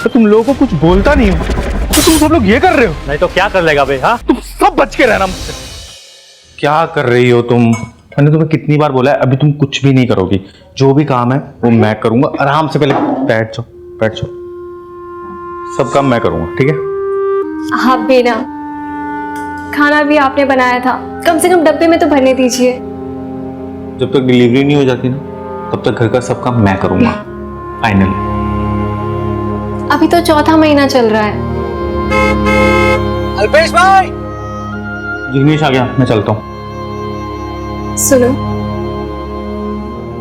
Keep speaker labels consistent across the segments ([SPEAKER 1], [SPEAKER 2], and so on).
[SPEAKER 1] तो तुम लोगों को कुछ बोलता नहीं हो तो तुम सब लोग ये कर रहे हो।
[SPEAKER 2] नहीं तो क्या कर लेगा बे? हाँ,
[SPEAKER 1] तुम सब बच के रहना मुझसे। क्या कर रही हो तुम? मैंने तुम्हें कितनी बार बोला है, अभी तुम कुछ भी नहीं करोगी। जो भी काम है वो मैं करूंगा। आराम से पहले बैठ जाओ, बैठ जाओ। सब काम मैं करूंगा, ठीक है?
[SPEAKER 3] हाँ बेना, खाना भी आपने बनाया था, कम से कम डब्बे में तो भरने दीजिए।
[SPEAKER 1] जब तक डिलीवरी नहीं हो जाती ना, तब तक घर का सब काम मैं करूंगा। फाइनली।
[SPEAKER 3] अभी तो चौथा महीना चल रहा है।
[SPEAKER 2] अल्पेश भाई,
[SPEAKER 1] जिग्नेश आ गया, मैं चलता हूँ।
[SPEAKER 3] सुनो,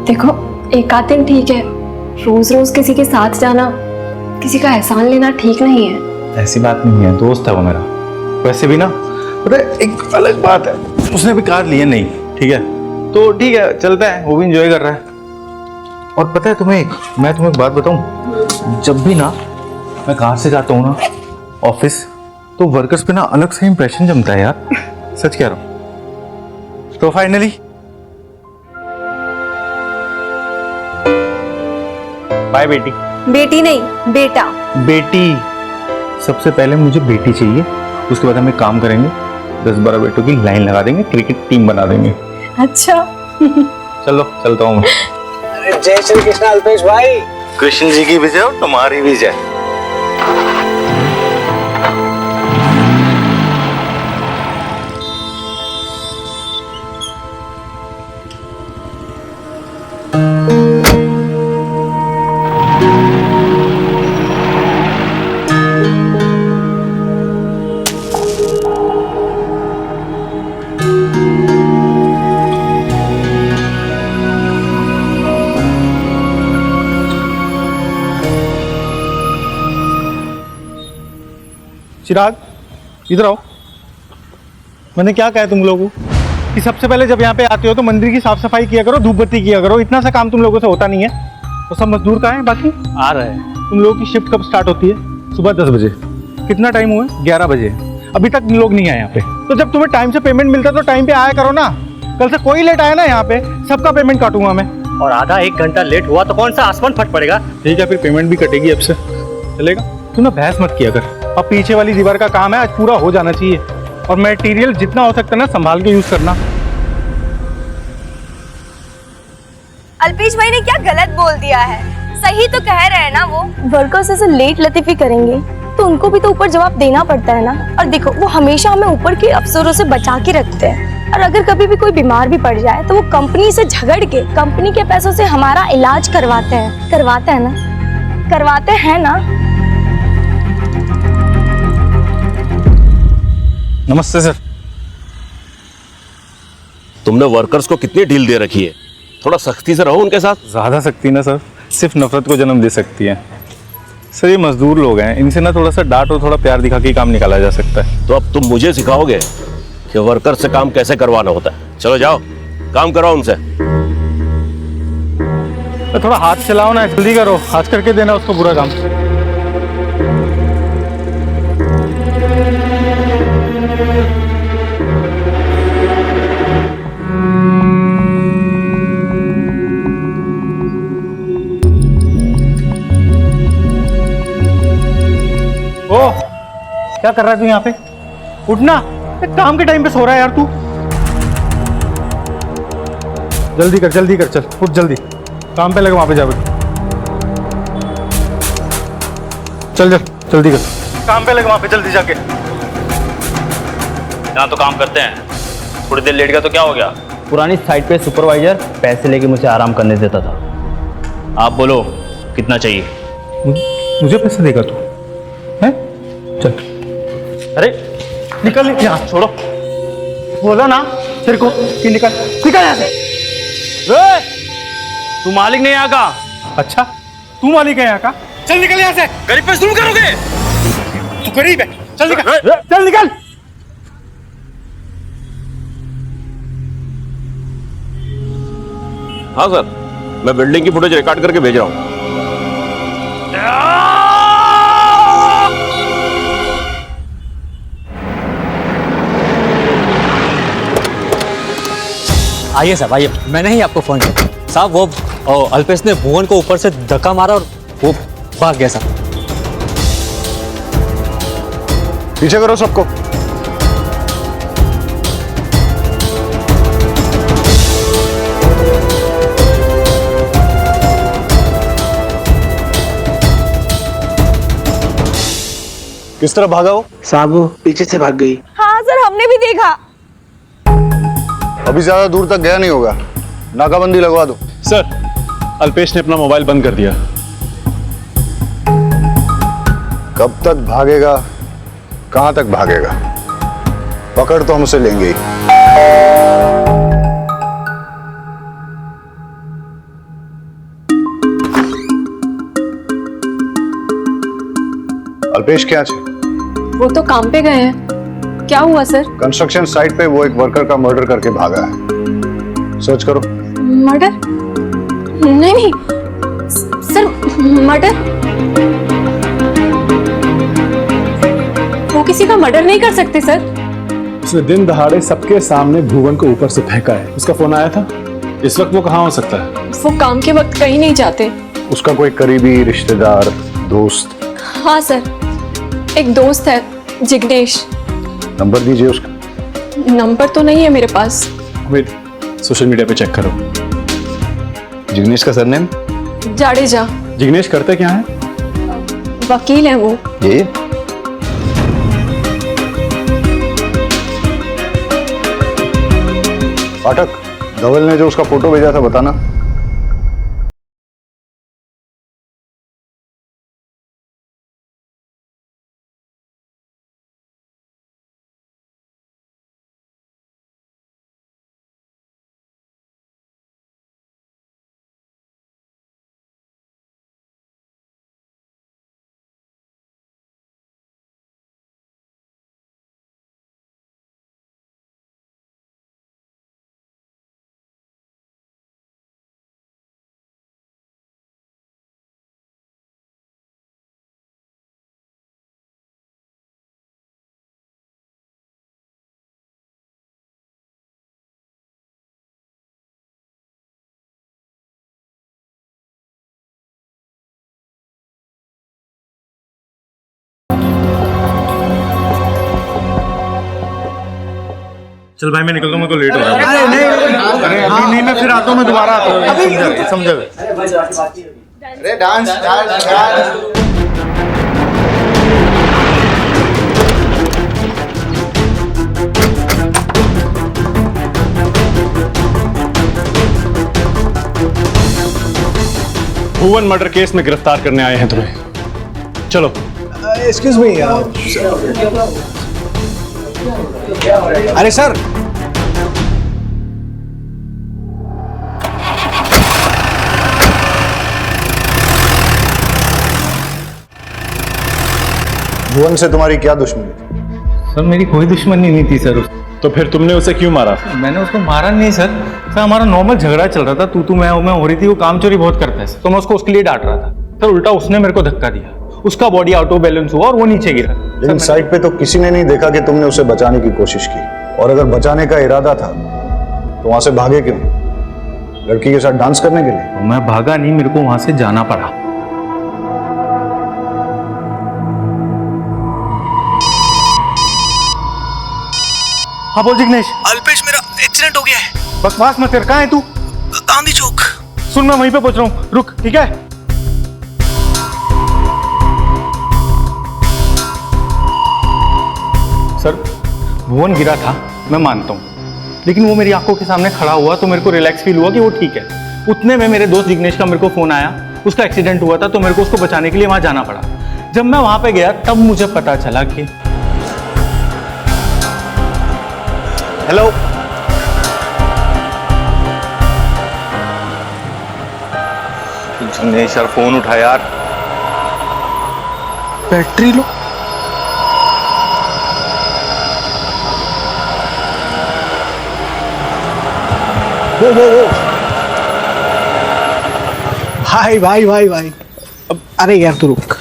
[SPEAKER 3] देखो एक आध दिन ठीक है, रोज रोज किसी के साथ जाना, किसी का एहसान लेना ठीक नहीं है।
[SPEAKER 1] ऐसी बात नहीं है, दोस्त है वो मेरा। वैसे भी ना, पता है एक अलग बात है, उसने भी कार ली है नहीं, ठीक है? तो ठीक है, चलता है, वो भी एंजॉय कर रहा है। और पता है मैं तुम्हें एक बात बताऊं, जब भी ना मैं कार से जाता हूँ ना ऑफिस, तो वर्कर्स पे ना अलग से इंप्रेशन जमता है यार। सच कह रहा हूँ। तो फाइनली बाय बेटी।
[SPEAKER 3] बेटी नहीं, बेटा।
[SPEAKER 1] बेटी, सबसे पहले मुझे बेटी चाहिए, उसके बाद हम एक काम करेंगे, 10-12 बेटों की लाइन लगा देंगे, क्रिकेट टीम बना देंगे।
[SPEAKER 3] अच्छा।
[SPEAKER 1] चलो चलता हूँ मैं।
[SPEAKER 2] अरे जय श्री कृष्ण अल्पेश भाई।
[SPEAKER 1] कृष्ण जी की विजय और तुम्हारी विजय। चिराग, इधर आओ। मैंने क्या कहा तुम लोगों को कि सबसे पहले जब यहाँ पे आते हो तो मंदिर की साफ सफाई किया करो, धूप बत्ती किया करो। इतना सा काम तुम लोगों से होता नहीं है। तो सब मजदूर कहाँ हैं बाकी?
[SPEAKER 2] आ रहे हैं।
[SPEAKER 1] तुम लोगों की शिफ्ट कब स्टार्ट होती है? सुबह 10 बजे। कितना टाइम हुआ है? 11 बजे। अभी तक लोग नहीं आए यहाँ पे। तो जब तुम्हें टाइम से पेमेंट मिलता है तो टाइम पे आया करो ना। कल से कोई लेट आया ना यहाँ पे, सबका पेमेंट काटूंगा मैं।
[SPEAKER 2] और आधा 1 घंटा लेट हुआ तो कौन सा आसमान फट पड़ेगा?
[SPEAKER 1] ठीक है, फिर पेमेंट भी कटेगी अब से। चलेगा? तू ना बहस मत किया कर। अब पीछे वाली दीवार का काम है, आज पूरा हो जाना चाहिए। और मटेरियल जितना हो सकता है ना संभाल के यूज करना।
[SPEAKER 4] अल्पेश भाई ने क्या गलत बोल दिया है? सही तो कह रहे हैं ना वो। वर्कर्स ऐसे लेट लतीफी करेंगे तो उनको भी तो ऊपर जवाब देना पड़ता है ना। और देखो, वो हमेशा हमें ऊपर के अफसरों से बचा के रखते हैं। और अगर कभी भी कोई बीमार भी पड़ जाए तो वो कंपनी से झगड़ के कंपनी के पैसों से हमारा इलाज करवाते हैं। करवाते हैं ना? करवाते हैं ना?
[SPEAKER 1] नमस्ते सर।
[SPEAKER 5] तुमने वर्कर्स को कितनी ढील दे रखी है? थोड़ा सख्ती से रहो उनके साथ।
[SPEAKER 1] ज़्यादा सख्ती ना सर सिर्फ नफरत को जन्म दे सकती है। सर ये मजदूर लोग हैं, इनसे ना थोड़ा सा डांट और थोड़ा प्यार दिखा के काम निकाला जा सकता है।
[SPEAKER 5] तो अब तुम मुझे सिखाओगे कि वर्कर से काम कैसे करवाना होता है? चलो जाओ, काम कराओ उनसे।
[SPEAKER 1] तो थोड़ा हाथ चलाओ ना, जल्दी करो, आज करके देना उसको पूरा काम। ओ, क्या कर रहा है तू यहाँ पे? उठना, काम के टाइम पे सो रहा है यार तू। जल्दी कर, जल्दी कर, चल उठ जल्दी, काम पे लगे, वहां पे जा बेटा। चल चल जल्दी कर, काम पे लगे वहां पे, जल्दी जाके।
[SPEAKER 6] यहाँ तो काम करते हैं, थोड़ी देर लेट गया तो क्या हो गया?
[SPEAKER 2] पुरानी साइट पे सुपरवाइजर पैसे लेके मुझे आराम करने देता था।
[SPEAKER 6] आप बोलो कितना चाहिए?
[SPEAKER 1] मुझे पैसे देगा तू? हैं? चल। अरे निकल यहाँ, छोड़ो। बोला ना तेरे को कि निकल, निकल यहाँ से।
[SPEAKER 6] तू मालिक नहीं यहाँ का?
[SPEAKER 1] अच्छा, तू मालिक है यहाँ का? चल निकल यहाँ से।
[SPEAKER 6] गरीब पे जुल्म करोगे?
[SPEAKER 1] तू गरीब है, चल निकल, चल निकल।
[SPEAKER 5] हाँ सर, मैं बिल्डिंग की फुटेज रिकॉर्ड करके भेज रहा हूँ।
[SPEAKER 2] आइए साहब, आइए। मैंने ही आपको फोन किया साहब। वो अल्पेश ने भुवन को ऊपर से धक्का मारा और वो भाग गया साहब।
[SPEAKER 7] पीछे करो सबको। किस तरह भागा हो?
[SPEAKER 8] साहब वो पीछे से भाग गई।
[SPEAKER 4] हाँ सर, हमने भी देखा।
[SPEAKER 7] अभी ज्यादा दूर तक गया नहीं होगा, नाकाबंदी लगवा दो।
[SPEAKER 9] सर, अल्पेश ने अपना मोबाइल बंद कर दिया।
[SPEAKER 7] कब तक भागेगा, कहां तक भागेगा? पकड़ तो हम उसे लेंगे ही। अल्पेश क्या है?
[SPEAKER 3] वो तो काम पे गए हैं। क्या हुआ सर?
[SPEAKER 7] कंस्ट्रक्शन साइट पे वो एक वर्कर का मर्डर करके भागा है। सर्च करो।
[SPEAKER 3] मर्डर? नहीं नहीं सर, मर्डर? वो किसी का मर्डर नहीं कर सकते सर।
[SPEAKER 9] उसने दिन दहाड़े सबके सामने भुवन को ऊपर से फेंका है। उसका फोन आया था। इस वक्त वो कहाँ हो सकता है?
[SPEAKER 3] वो काम के वक्त कहीं नहीं जाते।
[SPEAKER 7] उसका कोई करीबी रिश्तेदार, दोस्त?
[SPEAKER 3] हाँ सर, एक दोस्त है, जिग्नेश।
[SPEAKER 7] नंबर दीजिए उसका।
[SPEAKER 3] नंबर तो नहीं है मेरे पास।
[SPEAKER 9] वेट, सोशल मीडिया पे चेक करो।
[SPEAKER 1] जिग्नेश का सरनेम?
[SPEAKER 3] जाडेजा।
[SPEAKER 9] जिग्नेश करते क्या है?
[SPEAKER 3] वकील है वो।
[SPEAKER 1] ये
[SPEAKER 7] पाठक, धवल ने जो उसका फोटो भेजा था बताना।
[SPEAKER 1] चल भाई, मैं निकलता हूँ, मेरे को लेट हो रहा है। अरे नहीं, अरे अभी नहीं, मैं फिर आता हूँ, मैं दोबारा आता हूँ। समझा?
[SPEAKER 8] अरे डांस डांस डांस।
[SPEAKER 9] भुवन मर्डर केस में गिरफ्तार करने आए हैं तुम्हें। चलो।
[SPEAKER 8] Excuse me. अरे सर,
[SPEAKER 7] भुवन से तुम्हारी क्या दुश्मनी थी?
[SPEAKER 1] सर मेरी कोई दुश्मनी नहीं थी सर।
[SPEAKER 9] तो फिर तुमने उसे क्यों मारा?
[SPEAKER 1] मैंने उसको मारा नहीं सर। सर हमारा नॉर्मल झगड़ा चल रहा था, तू मैं हो रही थी। वो काम चोरी बहुत करता है सर, तो मैं उसको उसके लिए डांट रहा था सर। उल्टा उसने मेरे को धक्का दिया, उसका बॉडी आउट ऑफ बैलेंस हुआ और वो नीचे गिरा।
[SPEAKER 7] लेकिन साइट पे तो किसी ने नहीं देखा कि तुमने उसे बचाने की कोशिश की। और अगर बचाने का इरादा था तो वहां से भागे क्यों? लड़की के साथ डांस करने के लिए?
[SPEAKER 1] तो मैं भागा नहीं, मेरे को वहां से जाना पड़ा। हाँ बोल जिग्नेश।
[SPEAKER 8] अल्पेश, मेरा एक्सीडेंट हो गया है।
[SPEAKER 1] बकवास मत कर, कहाँ है तू?
[SPEAKER 8] गांधी चौक।
[SPEAKER 1] सुन, मैं वहीं पे पहुंच रहा हूँ, रुक, ठीक है? सर भुवन गिरा था, मैं मानता हूँ, लेकिन वो मेरी आंखों के सामने खड़ा हुआ तो मेरे को रिलैक्स फील हुआ कि वो ठीक है। उतने में मेरे दोस्त जिग्नेश का मेरे को फोन आया, उसका एक्सीडेंट हुआ था, तो मेरे को उसको बचाने के लिए वहां जाना पड़ा। जब मैं वहां पे गया तब मुझे पता चला कि हेलो, जिग्नेश यार फोन उठा यार।
[SPEAKER 8] Battery low. वो भाई भाई भाई भाई, अब अरे यार तू रुक।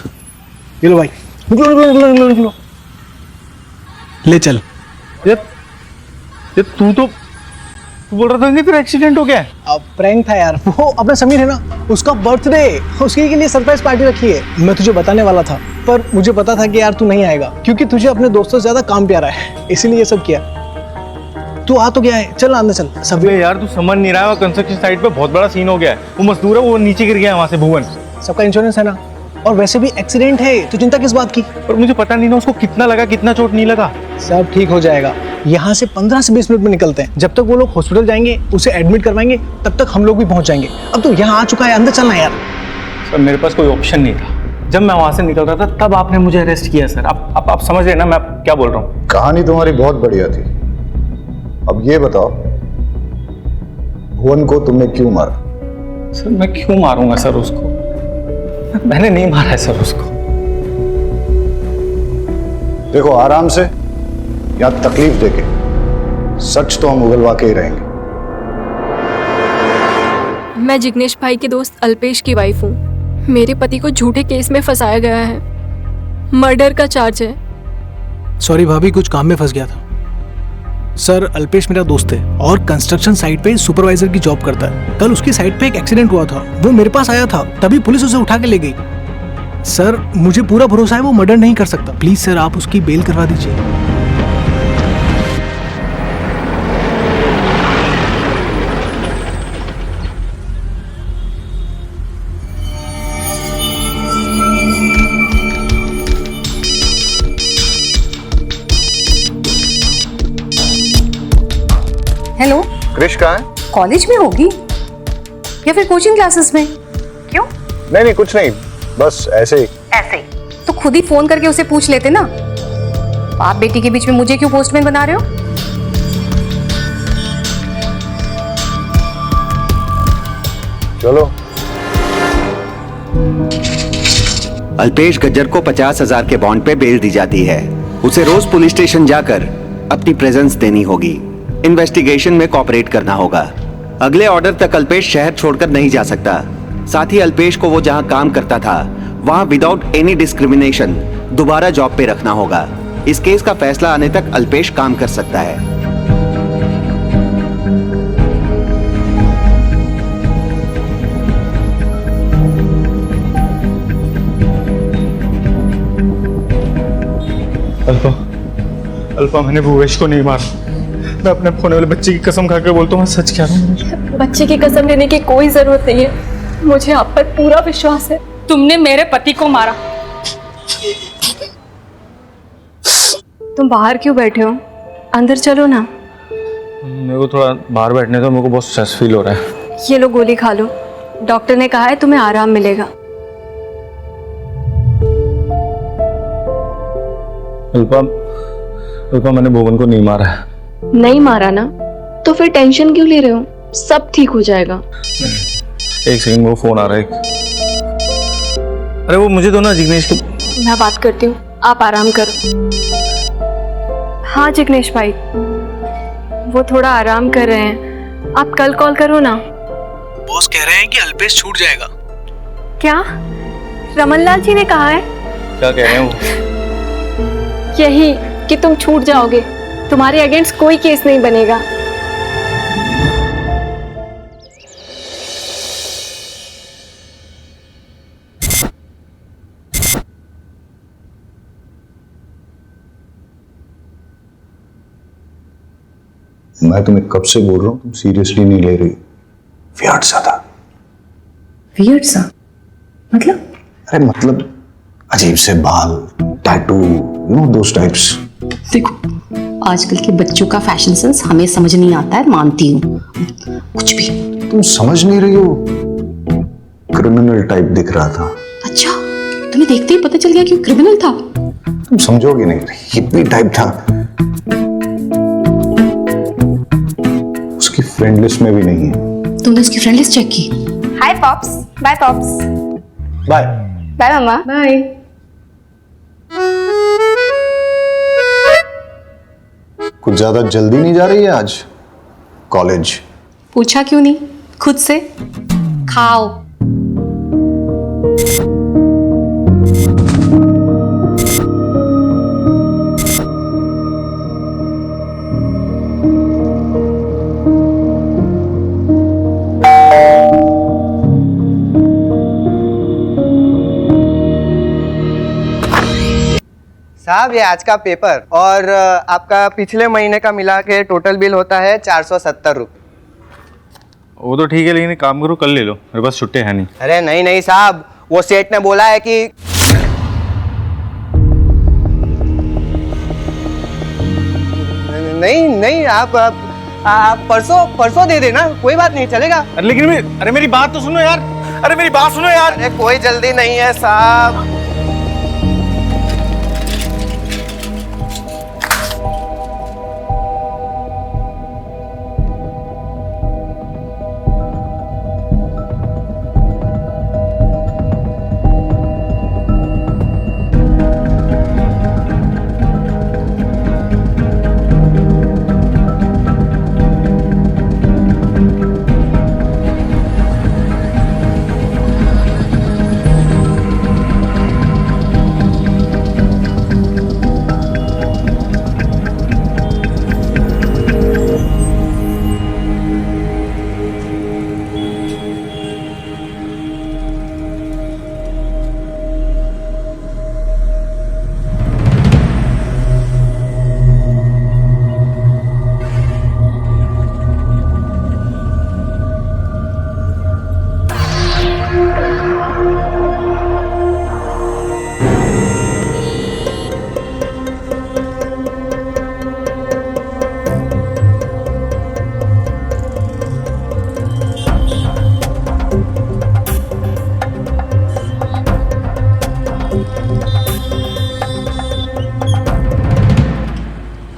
[SPEAKER 8] ये लो भाई, निकलो। ले चल।
[SPEAKER 1] ये तू बोल रहा था कि तेरा एक्सीडेंट हो गया है?
[SPEAKER 8] अब प्रैंक था यार। वो अपना समीर है ना, उसका बर्थडे, उसके लिए सरप्राइज पार्टी रखी है। मैं तुझे बताने वाला था, पर मुझे पता था कि यार तू नहीं आएगा, क्योंकि तुझे अपने दोस्तों से ज्यादा काम प्यारा है, इसीलिए ये सब किया। तू आ तो गया है, चल अंदर चल। सब
[SPEAKER 1] अबे यार तू समझ नहीं रहा है, कंस्ट्रक्शन साइट पे बहुत बड़ा सीन हो गया है। वो मजदूर है, वो नीचे गिर गया है वहां से भुवन।
[SPEAKER 8] सबका इंश्योरेंस है ना, और वैसे भी एक्सीडेंट है, तो चिंता किस बात की।
[SPEAKER 1] पर मुझे पता नहीं ना उसको कितना लगा, कितना चोट नहीं लगा।
[SPEAKER 8] सब ठीक हो जाएगा। यहाँ से 15 से 20 मिनट में निकलते हैं। जब तक वो लोग हॉस्पिटल जाएंगे, उसे एडमिट करवाएंगे, तब तक हम लोग भी पहुंच जाएंगे। अब तो यहाँ आ चुका है, अंदर चलना यार।
[SPEAKER 1] सर मेरे पास कोई ऑप्शन नहीं था। जब मैं वहां से निकल रहा था तब आपने मुझे अरेस्ट किया सर। आप समझ रहे हैं ना मैं क्या बोल रहा हूँ।
[SPEAKER 7] कहानी तुम्हारी बहुत बढ़िया थी। अब ये बताओ, भुवन को तुमने क्यों मारा?
[SPEAKER 1] सर मैं क्यों मारूंगा सर उसको? मैंने नहीं मारा है सर उसको।
[SPEAKER 7] देखो आराम से या तकलीफ देके, सच तो हम उगलवा के ही रहेंगे।
[SPEAKER 3] मैं जिग्नेश भाई के दोस्त अल्पेश की वाइफ हूँ। मेरे पति को झूठे केस में फंसाया गया है, मर्डर का चार्ज है।
[SPEAKER 8] सॉरी भाभी, कुछ काम में फंस गया था। सर अल्पेश मेरा दोस्त है और कंस्ट्रक्शन साइट पे सुपरवाइजर की जॉब करता है। कल उसकी साइट पे एक एक्सीडेंट हुआ था, वो मेरे पास आया था, तभी पुलिस उसे उठा के ले गई। सर मुझे पूरा भरोसा है वो मर्डर नहीं कर सकता। प्लीज सर आप उसकी बेल करवा दीजिए।
[SPEAKER 10] हेलो,
[SPEAKER 7] क्रिश कहाँ है?
[SPEAKER 10] कॉलेज में होगी या फिर कोचिंग क्लासेस में? क्यों?
[SPEAKER 7] नहीं कुछ नहीं, बस ऐसे ही।
[SPEAKER 10] ऐसे ही तो खुद ही फोन करके उसे पूछ लेते ना। बाप बेटी के बीच में मुझे क्यों पोस्टमैन बना रहे हो?
[SPEAKER 7] चलो।
[SPEAKER 11] अल्पेश गज्जर को 50,000 के बॉन्ड पे बेल दी जाती है। उसे रोज पुलिस स्टेशन जाकर अपनी प्रेजेंस देनी होगी। इन्वेस्टिगेशन में कोऑपरेट करना होगा। अगले ऑर्डर तक अल्पेश शहर छोड़कर नहीं जा सकता। साथ ही अल्पेश को वो जहां काम करता था वहां विदाउट एनी डिस्क्रिमिनेशन दोबारा जॉब पे रखना होगा। इस केस का फैसला आने तक अल्पेश काम कर सकता है।
[SPEAKER 1] अल्पा मैंने भुवेश को नहीं मारा। मैं अपने खोने वाले बच्चे की कसम खाकर बोलता हूँ, मैं सच कह रहा हूँ।
[SPEAKER 3] बच्चे की कसम लेने की कोई जरूरत नहीं है, मुझे आप पर पूरा विश्वास है।
[SPEAKER 10] तुमने मेरे पति को मारा।
[SPEAKER 3] तुम बाहर क्यों बैठे हो? अंदर चलो ना।
[SPEAKER 1] मेरे को थोड़ा बाहर बैठने दो, मेरे को बहुत स्ट्रेस फील हो रहा है।
[SPEAKER 3] ये लो गोली खा लो, डॉक्टर ने कहा है तुम्हें आराम मिलेगा।
[SPEAKER 1] अल्पा मैंने भुवन को नहीं मारा है।
[SPEAKER 3] नहीं मारा ना, तो फिर टेंशन क्यों ले रहे हो? सब ठीक हो जाएगा।
[SPEAKER 1] एक सेकंड, वो फोन आ रहा है। अरे वो मुझे दो ना जिग्नेश को।
[SPEAKER 3] मैं बात करती हूँ, आप आराम करो। हाँ जिग्नेश भाई, वो थोड़ा आराम कर रहे हैं, आप कल कॉल करो ना।
[SPEAKER 8] बॉस कह रहे हैं कि अल्पेश छूट जाएगा।
[SPEAKER 3] क्या रमनलाल जी ने कहा है?
[SPEAKER 1] क्या कह रहे हैं वो?
[SPEAKER 3] यही कि तुम छूट जाओगे, तुम्हारे अगेंस्ट कोई केस नहीं बनेगा।
[SPEAKER 7] मैं तुम्हें कब से बोल रहा हूँ, तुम सीरियसली नहीं ले रही। वियर्ड सा था।
[SPEAKER 10] वियर्ड सा मतलब?
[SPEAKER 7] अरे मतलब अजीब से बाल, tattoo, you know those types.
[SPEAKER 10] देखो आजकल के बच्चों का फैशन सेंस हमें समझ नहीं आता है, मानती हूँ। कुछ भी
[SPEAKER 7] तुम समझ नहीं रही हो, क्रिमिनल टाइप दिख रहा था।
[SPEAKER 10] अच्छा, तुम्हें देखते ही पता चल गया कि वो क्रिमिनल था?
[SPEAKER 7] तुम समझोगे नहीं, हिप्पी टाइप था। उसकी फ्रेंड लिस्ट में भी नहीं है।
[SPEAKER 10] तुमने उसकी फ्रेंड लिस्ट चेक की?
[SPEAKER 4] Hi pops, bye pops,
[SPEAKER 7] bye
[SPEAKER 4] bye mama,
[SPEAKER 10] bye.
[SPEAKER 7] कुछ ज्यादा जल्दी नहीं जा रही है आज कॉलेज?
[SPEAKER 10] पूछा क्यों नहीं खुद से? खाओ।
[SPEAKER 12] साहब ये आज का पेपर और आपका पिछले महीने का मिला के टोटल बिल होता है 470 रुपये।
[SPEAKER 1] वो तो ठीक है, लेकिन एक काम करो, कल ले लो, मेरे पास छुट्टे हैं नहीं।
[SPEAKER 12] अरे नहीं नहीं साहब, वो सेठ ने बोला है कि नहीं नहीं आप परसों दे देना, कोई बात नहीं, चलेगा।
[SPEAKER 1] अरे मेरी बात तो सुनो यार, अरे मेरी बात सुनो यार।
[SPEAKER 12] अरे कोई जल्दी नहीं है साहब।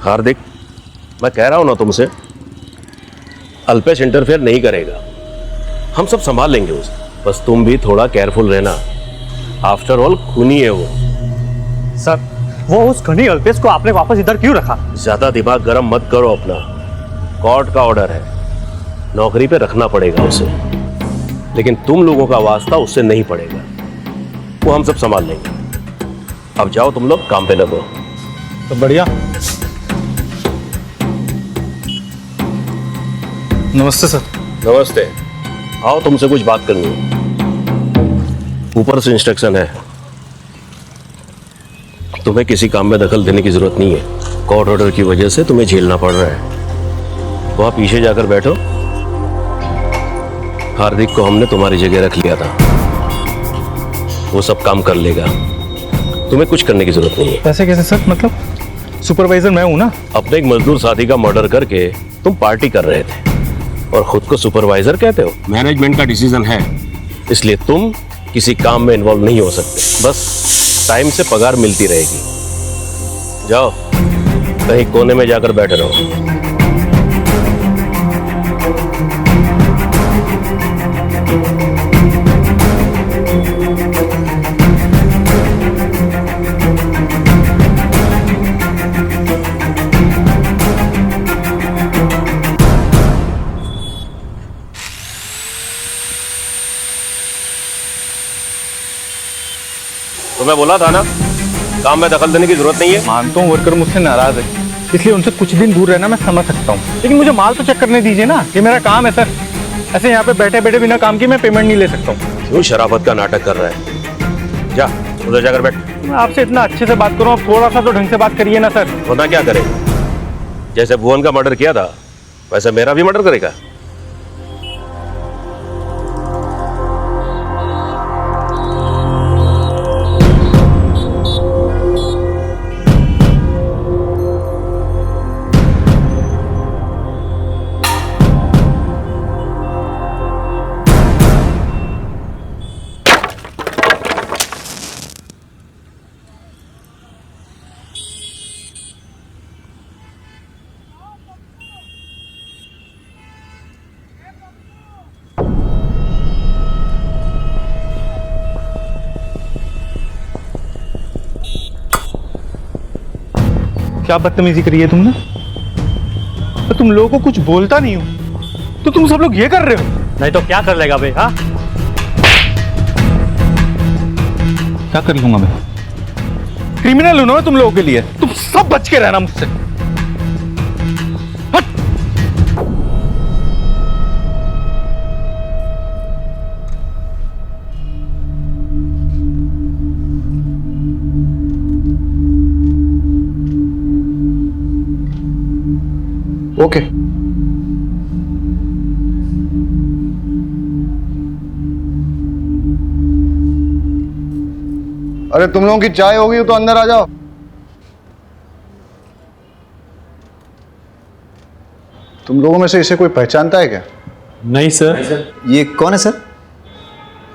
[SPEAKER 5] हार्दिक, मैं कह रहा हूं ना तुमसे, अल्पेश इंटरफेयर नहीं करेगा, हम सब संभाल लेंगे उसे। बस तुम भी थोड़ा केयरफुल रहना, आफ्टर ऑल खूनी है वो।
[SPEAKER 2] सर, वो उस खनी अल्पेश को आपने वापस इधर क्यों रखा?
[SPEAKER 5] ज्यादा दिमाग गर्म मत करो अपना, कोर्ट का ऑर्डर है, नौकरी पे रखना पड़ेगा उसे, लेकिन तुम लोगों का वास्ता उससे नहीं पड़ेगा, वो हम सब संभाल लेंगे। अब जाओ तुम लोग काम पे लगो।
[SPEAKER 1] तो बढ़िया। नमस्ते सर।
[SPEAKER 5] नमस्ते, आओ तुमसे कुछ बात करनी है। ऊपर से इंस्ट्रक्शन है, तुम्हें किसी काम में दखल देने की जरूरत नहीं है। कोर्ट ऑर्डर की वजह से तुम्हें झेलना पड़ रहा है। वहां पीछे जाकर बैठो, हार्दिक को हमने तुम्हारी जगह रख लिया था, वो सब काम कर लेगा, तुम्हें कुछ करने की जरूरत नहीं है।
[SPEAKER 1] ऐसे कैसे सर? मतलब सुपरवाइजर मैं हूं ना।
[SPEAKER 5] अपने एक मजदूर साथी का मर्डर करके तुम पार्टी कर रहे थे और खुद को सुपरवाइजर कहते हो। मैनेजमेंट का डिसीजन है, इसलिए तुम किसी काम में इन्वॉल्व नहीं हो सकते। बस टाइम से पगार मिलती रहेगी। जाओ कहीं कोने में जाकर बैठे रहो। तो मैं बोला था ना, काम में दखल देने की जरूरत नहीं है।
[SPEAKER 1] मानता हूँ वर्कर मुझसे नाराज है, इसलिए उनसे कुछ दिन दूर रहना मैं समझ सकता हूँ, लेकिन मुझे माल तो चेक करने दीजिए ना, ये मेरा काम है सर। ऐसे यहाँ पे बैठे बैठे बिना काम के मैं पेमेंट नहीं ले सकता हूँ।
[SPEAKER 5] क्यों शराफत का नाटक कर रहा है? जा उधर जाकर बैठ।
[SPEAKER 1] मैं आपसे इतना अच्छे से बात करूँ, आप थोड़ा सा तो ढंग से बात करिए ना सर।
[SPEAKER 5] वरना क्या करेगा? जैसे भुवन का मर्डर किया था वैसे मेरा भी मर्डर करेगा?
[SPEAKER 1] क्या बदतमीजी करी है तुमने? तो तुम लोगों को कुछ बोलता नहीं हो तो तुम सब लोग ये कर रहे हो।
[SPEAKER 2] नहीं तो क्या कर लेगा बे? हाँ,
[SPEAKER 1] क्या कर लूंगा मैं? क्रिमिनल हूं ना मैं तुम लोगों के लिए। तुम सब बच के रहना मुझसे। हट।
[SPEAKER 7] ओके। अरे तुम लोगों की चाय होगी तो अंदर आ जाओ। तुम लोगों में से इसे कोई पहचानता है क्या?
[SPEAKER 9] नहीं सर।
[SPEAKER 7] ये कौन है सर?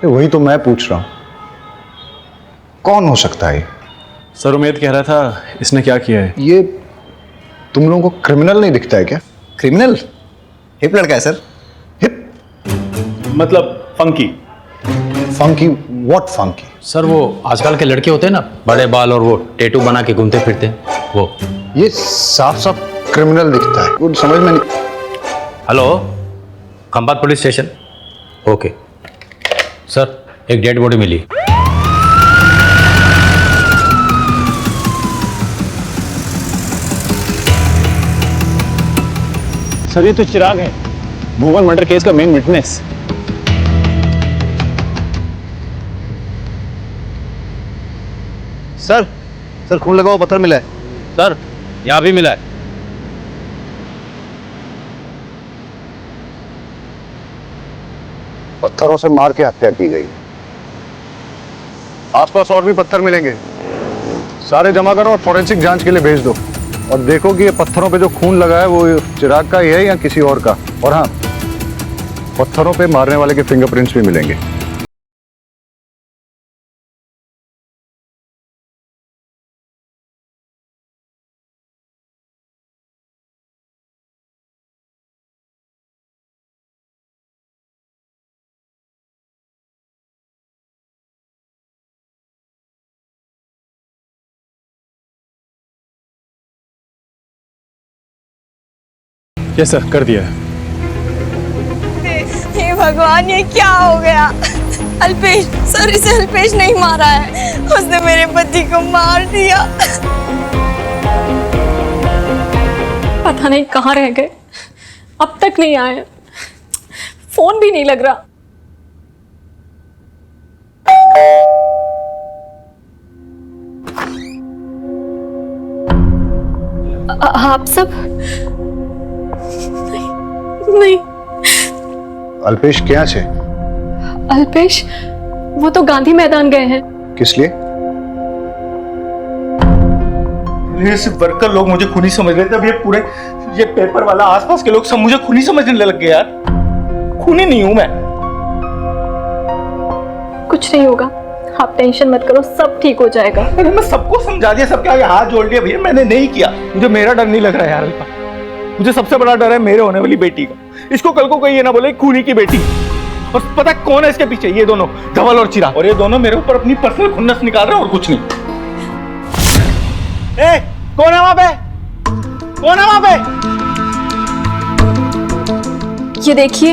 [SPEAKER 7] वही तो मैं पूछ रहा हूं, कौन हो सकता है?
[SPEAKER 9] सर उमेद कह रहा था इसने क्या किया है।
[SPEAKER 7] ये तुम लोगों को क्रिमिनल नहीं दिखता है क्या?
[SPEAKER 13] क्रिमिनल? हिप लड़का है सर।
[SPEAKER 9] मतलब funky.
[SPEAKER 7] Funky? What funky?
[SPEAKER 2] Sir वो आजकल के लड़के होते हैं ना, बड़े बाल और वो टैटू बना के घूमते फिरते हैं, वो।
[SPEAKER 7] ये साफ साफ क्रिमिनल दिखता है, कुछ समझ में नहीं।
[SPEAKER 2] Hello, Khambhat police station. Okay sir, एक डेड बॉडी मिली।
[SPEAKER 9] सर ये तो चिराग है, भुवन मर्डर केस का मेन विटनेस।
[SPEAKER 13] सर खून लगा हुआ पत्थर मिला है।
[SPEAKER 2] सर यहाँ भी मिला है।
[SPEAKER 7] पत्थरों से मार के हत्या की गई। आसपास और भी पत्थर मिलेंगे, सारे जमा करो और फॉरेंसिक जांच के लिए भेज दो। और देखो कि ये पत्थरों पे जो खून लगा है वो चिराग का ही है या किसी और का। और हाँ, पत्थरों पे मारने वाले के फिंगरप्रिंट्स भी मिलेंगे।
[SPEAKER 9] यस सर, कर दिया है।
[SPEAKER 4] हे भगवान, ये क्या हो गया? अल्पेश सर, इसे अल्पेश नहीं मारा है, उसने मेरे पति को मार दिया।
[SPEAKER 3] पता नहीं कहाँ रह गए, अब तक नहीं आए, फोन भी नहीं लग रहा। आप सब? नहीं।
[SPEAKER 7] अल्पेश क्या है?
[SPEAKER 3] अल्पेश वो तो गांधी मैदान गए हैं।
[SPEAKER 7] किस लिए?
[SPEAKER 1] ये सिर्फ वर्कर लोग मुझे खूनी समझ रहे थे, अब ये पेपर वाला आसपास के लोग सब मुझे खूनी समझने लग गए यार। खूनी नहीं हूं मैं।
[SPEAKER 3] कुछ नहीं होगा, आप टेंशन मत करो, सब ठीक हो जाएगा।
[SPEAKER 1] अरे मैं सबको समझा दिया, सबके आगे हाथ जोड़ दिया, भैया मैंने नहीं किया। मुझे मेरा डर नहीं लग रहा है यार अल्पा। मुझे सबसे बड़ा डर है मेरे होने वाली बेटी का। इसको कल को कोई ये ना बोले खूनी की बेटी। और पता है कौन है इसके पीछे? ये दोनों, धवल और चिराग। और ये दोनों मेरे ऊपर अपनी पर्सनल खुन्नस निकाल रहे हैं और कुछ नहीं। ए, कौन है वहां पे? कौन है वहां पे?
[SPEAKER 3] ये देखिए,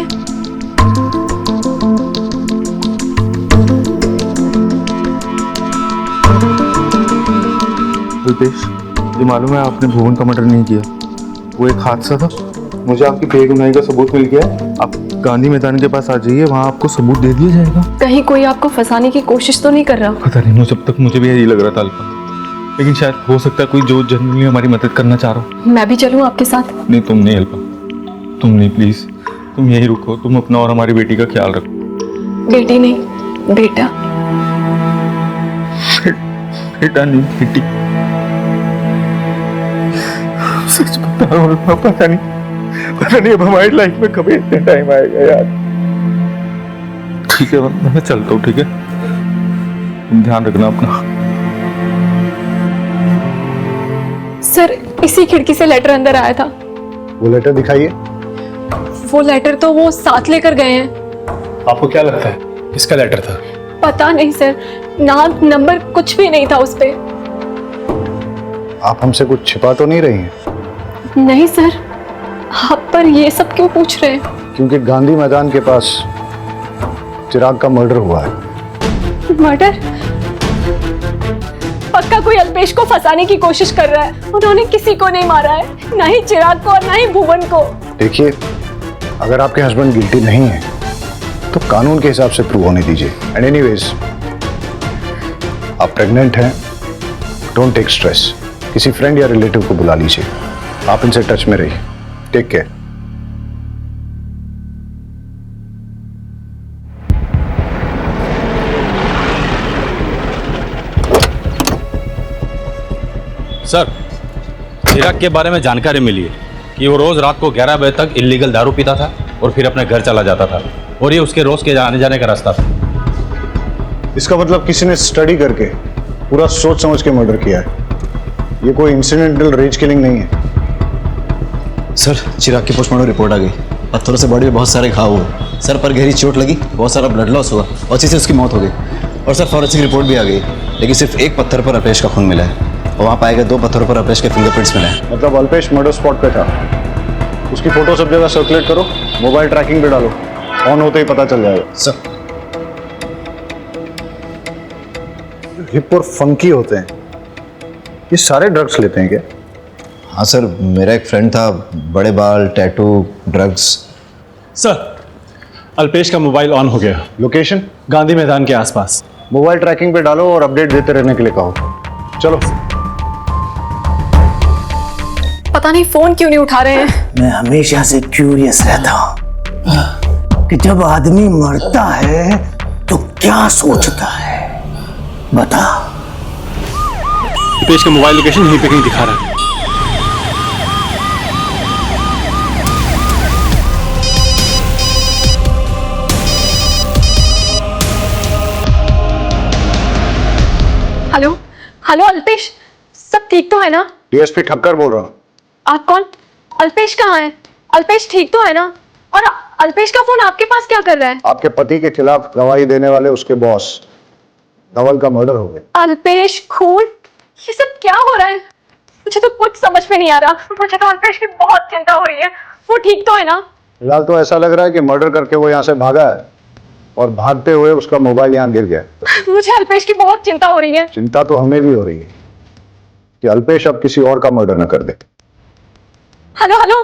[SPEAKER 1] अल्पेश, ये मालूम है आपने भुवन का मर्डर नहीं किया, वो एक हादसा था। मुझे आपकी बेगुनाही का सबूत मिल गया है। आप गांधी मैदान के पास आ जाइए, वहाँ आपको सबूत दे दिया जाएगा।
[SPEAKER 3] कहीं कोई आपको फंसाने की कोशिश तो नहीं कर रहा?
[SPEAKER 1] पता नहीं, मुझे जब तक मुझे भी यही लग रहा था अल्पा, लेकिन शायद हो सकता है कोई जो जनरली हमारी मदद करना चाह रहा हो।
[SPEAKER 3] मैं भी चलूं आपके साथ?
[SPEAKER 1] नहीं, तुम नहीं अल्पा, तुम नहीं, प्लीज तुम यही रुको। तुम अपना और हमारी बेटी का ख्याल रखो।
[SPEAKER 3] बेटी नहीं, बेटा।
[SPEAKER 1] बेटा नहीं, बेटी। सच बता रहा हूं, पता नहीं अब हमारी लाइफ में कभी इतना टाइम आएगा यार। ठीक है, मैं चलता हूँ, ठीक है? तुम ध्यान रखना अपना।
[SPEAKER 3] सर, इसी खिड़की से लेटर अंदर आया था।
[SPEAKER 7] वो लेटर दिखाइए।
[SPEAKER 3] वो लेटर तो वो साथ लेकर गए हैं।
[SPEAKER 9] आपको क्या लगता है किसका लेटर था?
[SPEAKER 3] पता नहीं सर, नाम नंबर कुछ भी नहीं था उस पे।
[SPEAKER 7] आप हमसे कुछ छिपा तो नहीं रही हैं?
[SPEAKER 3] नहीं सर, आप पर ये सब क्यों पूछ रहे हैं?
[SPEAKER 7] क्योंकि गांधी मैदान के पास चिराग का मर्डर हुआ है।
[SPEAKER 3] मर्डर? पक्का कोई अल्पेश को फंसाने की कोशिश कर रहा है। उन्होंने किसी को नहीं मारा है, ना ही चिराग को और ना ही भुवन को।
[SPEAKER 7] देखिए, अगर आपके हस्बैंड गिल्टी नहीं है तो कानून के हिसाब से प्रूव होने दीजिए। एंड एनीवेज, आप प्रेग्नेंट हैं, डोंट टेक स्ट्रेस। किसी फ्रेंड या रिलेटिव को बुला लीजिए। आप इनसे टच में रहिए। Take care.
[SPEAKER 2] सर, चिराग के बारे में जानकारी मिली है कि वो रोज रात को 11 बजे तक इलीगल दारू पीता था और फिर अपने घर चला जाता था, और ये उसके रोज के आने जाने का रास्ता था।
[SPEAKER 7] इसका मतलब किसी ने स्टडी करके पूरा सोच समझ के मर्डर किया है। ये कोई इंसिडेंटल रेज किलिंग नहीं है।
[SPEAKER 13] सर, चिराग की पोस्टमार्टम रिपोर्ट आ गई। पत्थरों से बॉडी में बहुत सारे घाव हुए, सर पर गहरी चोट लगी, बहुत सारा ब्लड लॉस हुआ और इसी से उसकी मौत हो गई। और सर फॉरेंसिक रिपोर्ट भी आ गई, लेकिन सिर्फ एक पत्थर पर अल्पेश का खून मिला है और वहाँ पाए गए 2 पत्थरों पर अल्पेश के फिंगरप्रिंट्स मिले हैं।
[SPEAKER 7] मतलब अल्पेश मर्डर स्पॉट पे था। उसकी फोटो सब जगह सर्कुलेट करो, मोबाइल ट्रैकिंग पे डालो, ऑन होते ही पता चल जाएगा।
[SPEAKER 13] सर,
[SPEAKER 7] हिप और फंकी होते हैं, ये सारे ड्रग्स लेते हैं क्या?
[SPEAKER 13] हाँ सर, मेरा एक फ्रेंड था, बड़े बाल, टैटू, ड्रग्स।
[SPEAKER 9] सर, अल्पेश का मोबाइल ऑन हो गया।
[SPEAKER 7] लोकेशन?
[SPEAKER 9] गांधी मैदान के आसपास।
[SPEAKER 7] मोबाइल ट्रैकिंग पे डालो और अपडेट देते रहने के लिए कहो। चलो।
[SPEAKER 3] पता नहीं फोन क्यों नहीं उठा रहे हैं।
[SPEAKER 8] मैं हमेशा से क्यूरियस रहता हूँ कि जब आदमी मरता है तो क्या सोचता है, बता।
[SPEAKER 9] अल्पेश का मोबाइल लोकेशन यहीं पे कहीं दिखा रहा है।
[SPEAKER 3] हेलो हेलो अल्पेश, सब ठीक तो है ना?
[SPEAKER 7] डीएसपी ठक्कर बोल रहा हूँ।
[SPEAKER 3] आप कौन? अल्पेश कहाँ है? अल्पेश ठीक तो है ना? और अल्पेश का फोन आपके पास क्या कर रहा है?
[SPEAKER 7] आपके पति के खिलाफ गवाही देने वाले उसके बॉस धवल का मर्डर हो गया।
[SPEAKER 3] अल्पेश खून? ये सब क्या हो रहा है? मुझे तो कुछ समझ में नहीं आ रहा। मुझे तो अल्पेश की बहुत चिंता हो रही है। वो ठीक तो है ना?
[SPEAKER 7] फिलहाल तो ऐसा लग रहा है कि मर्डर करके वो यहाँ से भागा है और भागते हुए उसका मोबाइल यहाँ गिर गया।
[SPEAKER 3] मुझे अल्पेश की बहुत चिंता हो रही है।
[SPEAKER 7] चिंता तो हमें भी हो रही है कि अल्पेश अब किसी और का मर्डर न कर दे।
[SPEAKER 3] हेलो हेलो,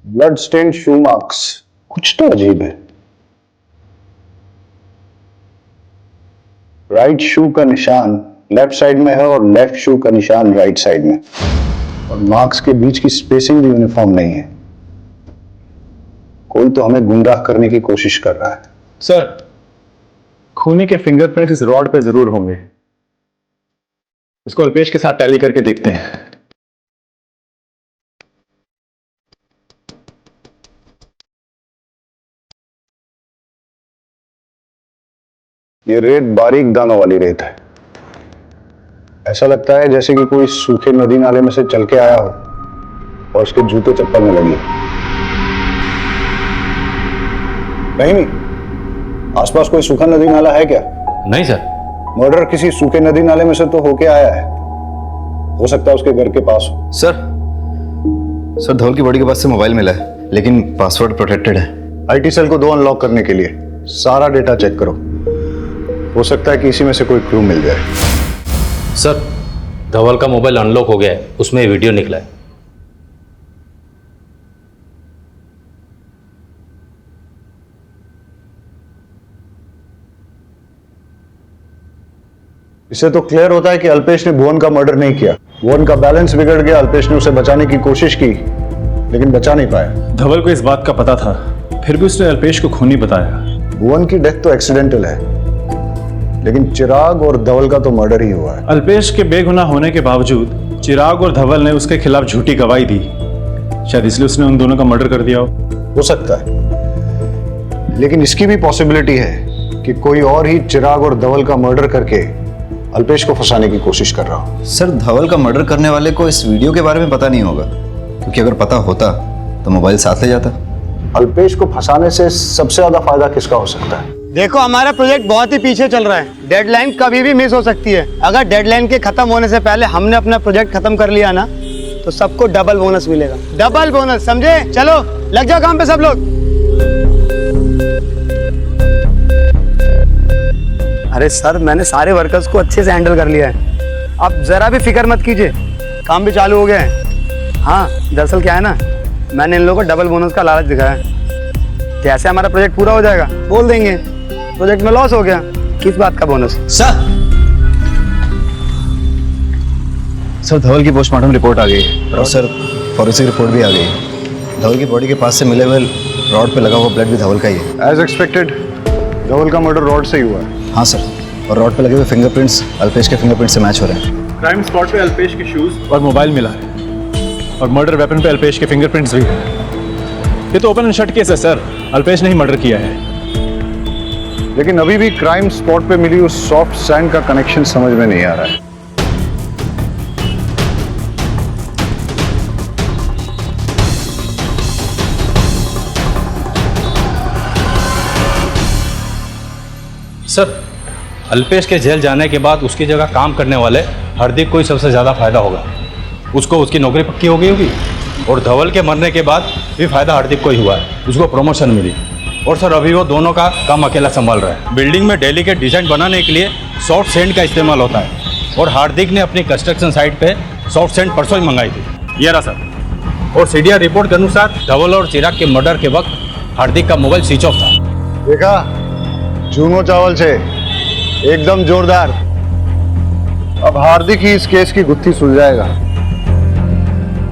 [SPEAKER 7] ब्लड स्टेन शू मार्क्स, कुछ तो अजीब है। राइट शू का निशान लेफ्ट साइड में है और लेफ्ट शू का निशान राइट साइड में, और मार्क्स के बीच की स्पेसिंग भी यूनिफॉर्म नहीं है। कोई तो हमें गुमराह करने की कोशिश कर रहा है।
[SPEAKER 9] सर, खूनी के फिंगरप्रिंट्स इस रॉड पे जरूर होंगे। इसको अल्पेश के साथ टैली करके देखते हैं।
[SPEAKER 7] ये रेत बारीक दानों वाली रेत है। ऐसा लगता है जैसे कि कोई सूखे नदी नाले में से चल के आया हो और उसके जूते चप्पल में लगी। कहीं नहीं, आसपास कोई सूखा नदी नाला है क्या?
[SPEAKER 2] नहीं सर।
[SPEAKER 7] मर्डर किसी सूखे नदी नाले में से तो होके आया है, हो सकता है उसके घर के पास हो।
[SPEAKER 13] सर धवल की बॉडी के पास से मोबाइल मिला है, लेकिन पासवर्ड प्रोटेक्टेड है।
[SPEAKER 7] आईटी सेल को 2 अनलॉक करने के लिए सारा डेटा चेक करो, हो सकता है कि इसी में से कोई क्लू मिल जाए।
[SPEAKER 2] सर, धवल का मोबाइल अनलॉक हो गया है, उसमें वीडियो निकला है।
[SPEAKER 7] इससे तो क्लियर होता है कि अल्पेश ने भुवन का मर्डर नहीं किया। भुवन का बैलेंस बिगड़ गया, अल्पेश ने उसे बचाने की कोशिश की लेकिन बचा नहीं पाया।
[SPEAKER 9] धवल को इस बात का पता था, फिर भी उसने अल्पेश को खूनी बताया।
[SPEAKER 7] भुवन की डेथ तो एक्सीडेंटल है, लेकिन चिराग और धवल का तो मर्डर ही हुआ है।
[SPEAKER 9] अल्पेश के बेगुनाह होने के बावजूद चिराग और धवल ने उसके खिलाफ झूठी गवाही दी, शायद इसलिए उसने उन दोनों का मर्डर कर दिया
[SPEAKER 7] हो सकता है, लेकिन इसकी भी पॉसिबिलिटी है कि कोई और ही चिराग और धवल का मर्डर करके अल्पेश को फंसाने की कोशिश कर रहा हो।
[SPEAKER 13] सर, धवल का मर्डर करने वाले को इस वीडियो के बारे में पता नहीं होगा, क्योंकि अगर पता होता तो मोबाइल साथ ले जाता।
[SPEAKER 7] अल्पेश को फंसाने से सबसे ज्यादा फायदा किसका हो सकता है?
[SPEAKER 12] देखो, हमारा प्रोजेक्ट बहुत ही पीछे चल रहा है। डेडलाइन कभी भी मिस हो सकती है। अगर डेडलाइन के खत्म होने से पहले हमने अपना प्रोजेक्ट खत्म कर लिया ना, तो सबको डबल बोनस मिलेगा। डबल बोनस, समझे? चलो लग जाओ काम पे सब लोग। अरे सर, मैंने सारे वर्कर्स को अच्छे से हैंडल कर लिया है, आप जरा भी फिक्र मत कीजिए, काम भी चालू हो गया है। हाँ, दरअसल क्या है ना, मैंने इन लोगों को डबल बोनस का लालच दिखाया है। जैसे हमारा प्रोजेक्ट पूरा हो जाएगा बोल देंगे, प्रोजेक्ट में लॉस हो गया, किस बात का बोनस?
[SPEAKER 13] सर धवल की पोस्टमार्टम रिपोर्ट आ गई है और सर फॉरेंसिक रिपोर्ट भी आ गई है। धवल की बॉडी के पास से मिले हुए रॉड पे लगा हुआ ब्लड भी धवल का ही है।
[SPEAKER 7] एज एक्सपेक्टेड धवल का मर्डर रॉड से ही हुआ है।
[SPEAKER 13] हाँ सर, और रॉड पे लगे हुए फिंगरप्रिंट्स अल्पेश के फिंगरप्रिंट से मैच हो रहे हैं।
[SPEAKER 9] क्राइम स्पॉट पे अल्पेश के शूज और मोबाइल मिला है और मर्डर वेपन पे अल्पेश के फिंगरप्रिंट्स भी हैं। ये तो ओपन एंड शट केस है सर, अल्पेश ने ही मर्डर किया है।
[SPEAKER 7] लेकिन अभी भी क्राइम स्पॉट पे मिली उस सॉफ्ट सैंड का कनेक्शन समझ में नहीं आ रहा है।
[SPEAKER 2] सर, अल्पेश के जेल जाने के बाद उसकी जगह काम करने वाले हार्दिक को ही सबसे ज़्यादा फायदा होगा। उसको उसकी नौकरी पक्की हो गई होगी और धवल के मरने के बाद भी फायदा हार्दिक को ही हुआ है, उसको प्रमोशन मिली। और सर अभी वो दोनों का काम अकेला संभाल रहा है। बिल्डिंग में डेलीकेट डिजाइन बनाने के लिए सॉफ्ट सैंड का इस्तेमाल होता है और हार्दिक ने अपनी कंस्ट्रक्शन साइट पे सॉफ्ट सैंड परसों ही मंगाई थी। ये रहा सर। और सीडीआर रिपोर्ट के अनुसार धवल और चिराग के मर्डर के वक्त हार्दिक का मोबाइल स्विच ऑफ था।
[SPEAKER 7] देखा, चूनो चावल से एकदम जोरदार। अब हार्दिक ही इस केस की गुत्थी सुलझाएगा।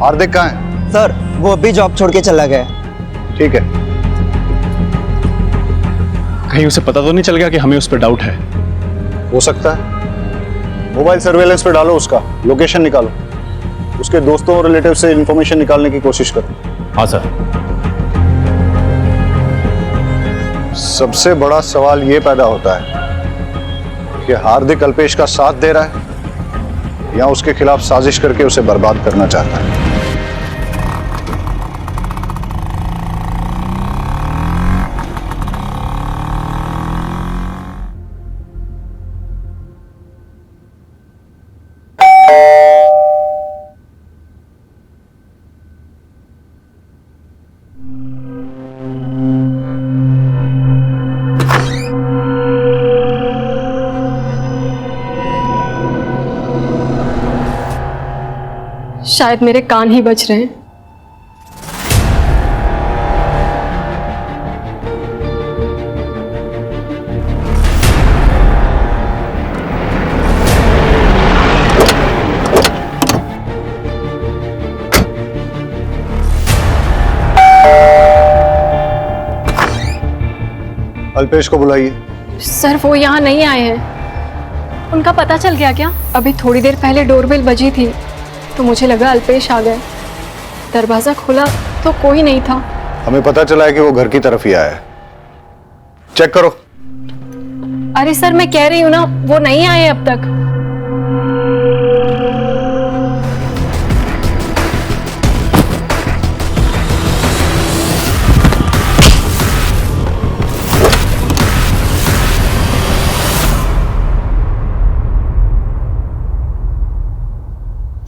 [SPEAKER 7] हार्दिक कहाँ है?
[SPEAKER 14] सर वो अभी जॉब छोड़ के चला गया।
[SPEAKER 7] ठीक है।
[SPEAKER 9] कहीं उसे पता तो नहीं चल गया कि हमें उस पर डाउट है?
[SPEAKER 7] हो सकता है। मोबाइल सर्वेलेंस पे डालो, उसका लोकेशन निकालो, उसके दोस्तों और रिलेटिव से इंफॉर्मेशन निकालने की कोशिश करो।
[SPEAKER 2] हाँ सर।
[SPEAKER 7] सबसे बड़ा सवाल ये पैदा होता है कि हार्दिक अल्पेश का साथ दे रहा है या उसके खिलाफ साजिश करके उसे बर्बाद करना चाहता है।
[SPEAKER 3] शायद मेरे कान ही बज रहे हैं।
[SPEAKER 7] अल्पेश को बुलाइए।
[SPEAKER 3] सर वो यहाँ नहीं आए हैं। उनका पता चल गया क्या? अभी थोड़ी देर पहले डोरबेल बजी थी तो मुझे लगा अल्पेश आ गए। दरवाजा खोला तो कोई नहीं था।
[SPEAKER 7] हमें पता चला है कि वो घर की तरफ ही आया है। चेक करो।
[SPEAKER 3] अरे सर मैं कह रही हूँ ना, वो नहीं आए अब तक।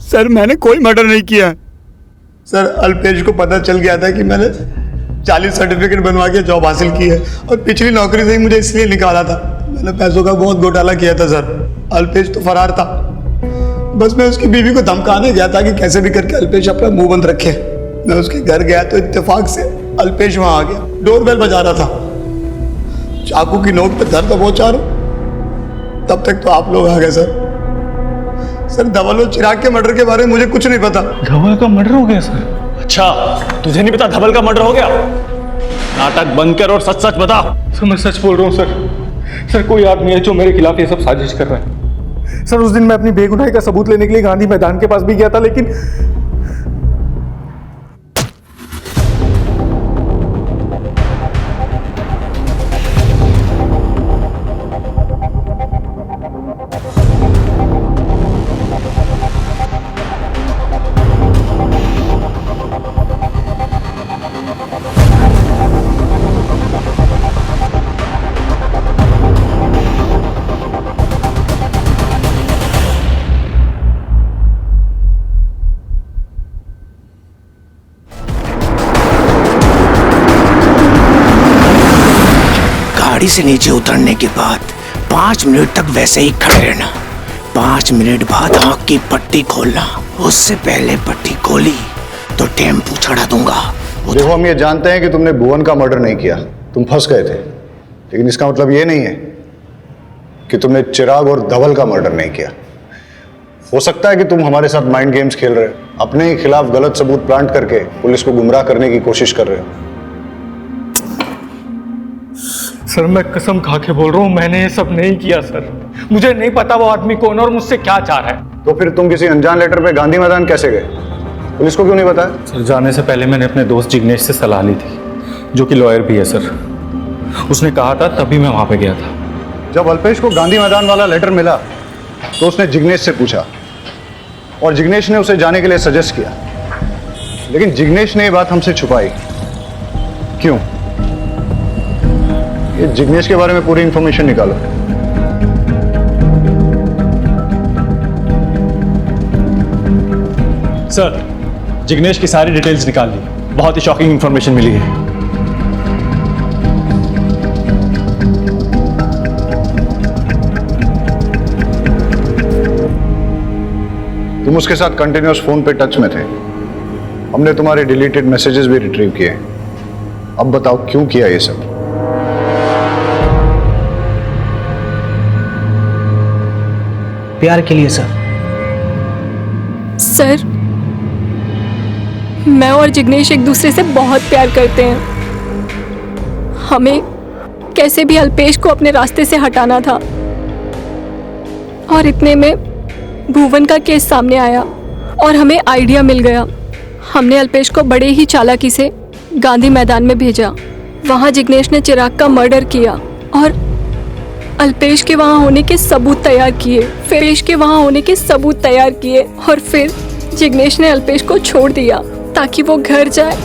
[SPEAKER 12] सर मैंने कोई मर्डर नहीं किया। सर अल्पेश को पता चल गया था कि मैंने 40 सर्टिफिकेट बनवा के जॉब हासिल की है और पिछली नौकरी से ही मुझे इसलिए निकाला था। मैंने पैसों का बहुत घोटाला किया था सर। अल्पेश तो फरार था, बस मैं उसकी बीवी को धमकाने गया था कि कैसे भी करके अल्पेश अपना मुंह बंद रखे। मैं उसके घर गया तो इत्तेफाक से अल्पेश वहां आ गया। डोरबेल बजा रहा था, चाकू की नोक पे दर्द पहुंचा रहा, तब तक तो आप लोग आ गए सर। सर धवल और चिराग के मर्डर के बारे में मुझे कुछ नहीं पता।
[SPEAKER 9] धवल का मर्डर हो गया सर?
[SPEAKER 6] अच्छा, तुझे नहीं पता धवल का मर्डर हो गया? नाटक बंद कर और सच सच बता।
[SPEAKER 9] सर मैं सच बोल रहा हूँ सर। सर कोई आदमी है जो मेरे खिलाफ ये सब साजिश कर रहा है। सर उस दिन मैं अपनी बेगुनाही का सबूत लेने के लिए गांधी मैदान के पास भी गया था, लेकिन
[SPEAKER 8] गाड़ी से नीचे उतरने के बाद 5 मिनट तक वैसे ही खड़े रहना। 5 मिनट बाद आंख की पट्टी खोलना। उससे पहले पट्टी खोली तो टेम्पू चढ़ा दूंगा।
[SPEAKER 7] देखो हम ये जानते हैं कि तुमने भुवन का मर्डर नहीं किया, तुम फंस गए थे। लेकिन इसका मतलब ये नहीं है कि तुमने चिराग और धवल का मर्डर नहीं किया। हो सकता है कि तुम हमारे साथ माइंड गेम्स खेल रहे हो, अपने ही खिलाफ गलत सबूत प्लांट करके पुलिस को गुमराह करने की कोशिश कर रहे हो।
[SPEAKER 15] सर मैं कसम खा के बोल रहा हूँ, मैंने ये सब नहीं किया सर। मुझे नहीं पता वो आदमी कौन है और मुझसे क्या चाह रहा है।
[SPEAKER 7] तो फिर तुम किसी अनजान लेटर पे गांधी मैदान कैसे गए? पुलिस को क्यों नहीं बताया?
[SPEAKER 1] सर जाने से पहले मैंने अपने दोस्त जिग्नेश से सलाह ली थी, जो कि लॉयर भी है सर। उसने कहा था तभी मैं वहां पे गया था।
[SPEAKER 7] जब अल्पेश को गांधी मैदान वाला लेटर मिला तो उसने जिग्नेश से पूछा और जिग्नेश ने उसे जाने के लिए सजेस्ट किया, लेकिन जिग्नेश ने ये बात हमसे छुपाई। क्यों? ये जिग्नेश के बारे में पूरी इंफॉर्मेशन निकालो।
[SPEAKER 9] सर जिग्नेश की सारी डिटेल्स निकाल ली, बहुत ही शॉकिंग इंफॉर्मेशन मिली है।
[SPEAKER 7] तुम उसके साथ कंटिन्यूअस फोन पे टच में थे। हमने तुम्हारे डिलीटेड मैसेजेस भी रिट्रीव किए। अब बताओ क्यों किया ये सब?
[SPEAKER 8] प्यार के लिए सर।
[SPEAKER 3] सर मैं और जिग्नेश एक दूसरे से बहुत प्यार करते हैं। हमें कैसे भी अल्पेश को अपने रास्ते से हटाना था और इतने में भुवन का केस सामने आया और हमें आइडिया मिल गया। हमने अल्पेश को बड़े ही चालाकी से गांधी मैदान में भेजा। वहाँ जिग्नेश ने चिराग का मर्डर किया और अल्पेश के वहाँ होने के सबूत तैयार किए। और फिर जिग्नेश ने अल्पेश को छोड़ दिया ताकि वो घर जाए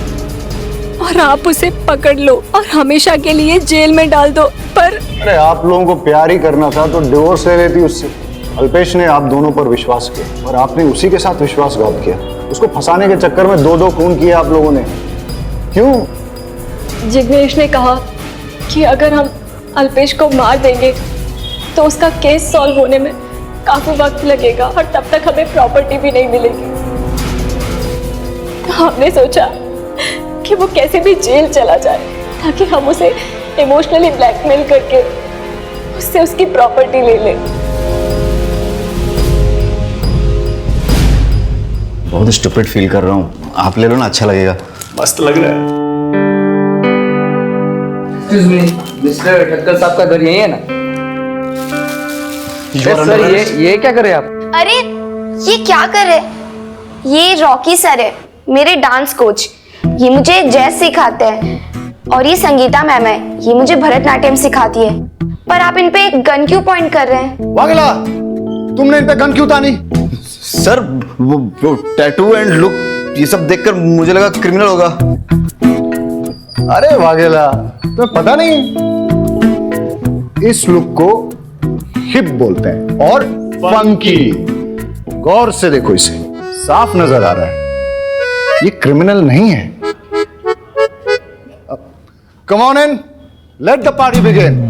[SPEAKER 3] और आप उसे पकड़ लो और हमेशा के लिए जेल में डाल दो। पर
[SPEAKER 7] अरे आप लोगों को प्यार ही करना था तो डिवोर्स ले लेती उससे। अल्पेश ने आप दोनों पर विश्वास किया और आपने उसी के साथ विश्वासघात किया। उसको फंसाने के चक्कर में दो खून किए आप लोगों ने। क्यों?
[SPEAKER 3] जिग्नेश ने कहा कि अगर हम अल्पेश को मार देंगे तो उसका केस सॉल्व होने में काफी वक्त लगेगा और तब तक हमें प्रॉपर्टी भी नहीं मिलेगी। तो हमने सोचा कि वो कैसे भी जेल चला जाए ताकि हम उसे इमोशनली ब्लैकमेल करके उससे उसकी प्रॉपर्टी ले लें।
[SPEAKER 13] बहुत स्टूपिड फील कर रहा हूँ, आप ले लो ना, अच्छा लगेगा।
[SPEAKER 9] मस्त लग रहा है।
[SPEAKER 14] मिस्टर ठक्कर साहब का घर यही है ना? सर ये क्या कर रहे हैं आप?
[SPEAKER 4] अरे ये क्या कर रहे? ये रॉकी सर है, मेरे डांस कोच। ये मुझे जैज सिखाते हैं और ये संगीता मैम है, ये मुझे भरतनाट्यम सिखाती है। पर आप इन पे गन क्यों पॉइंट कर रहे हैं?
[SPEAKER 7] वागेला, तुमने इन पे गन क्यों तानी?
[SPEAKER 13] सर वो टैटू एंड लुक ये सब देखकर मुझे लगा क्रिमिनल होगा।
[SPEAKER 7] अरे वागेला, तुम्हें पता नहीं, इस लुक को हिप बोलते हैं और फंकी। गौर से देखो इसे, साफ नजर आ रहा है ये क्रिमिनल नहीं है। Come on in, let the party begin.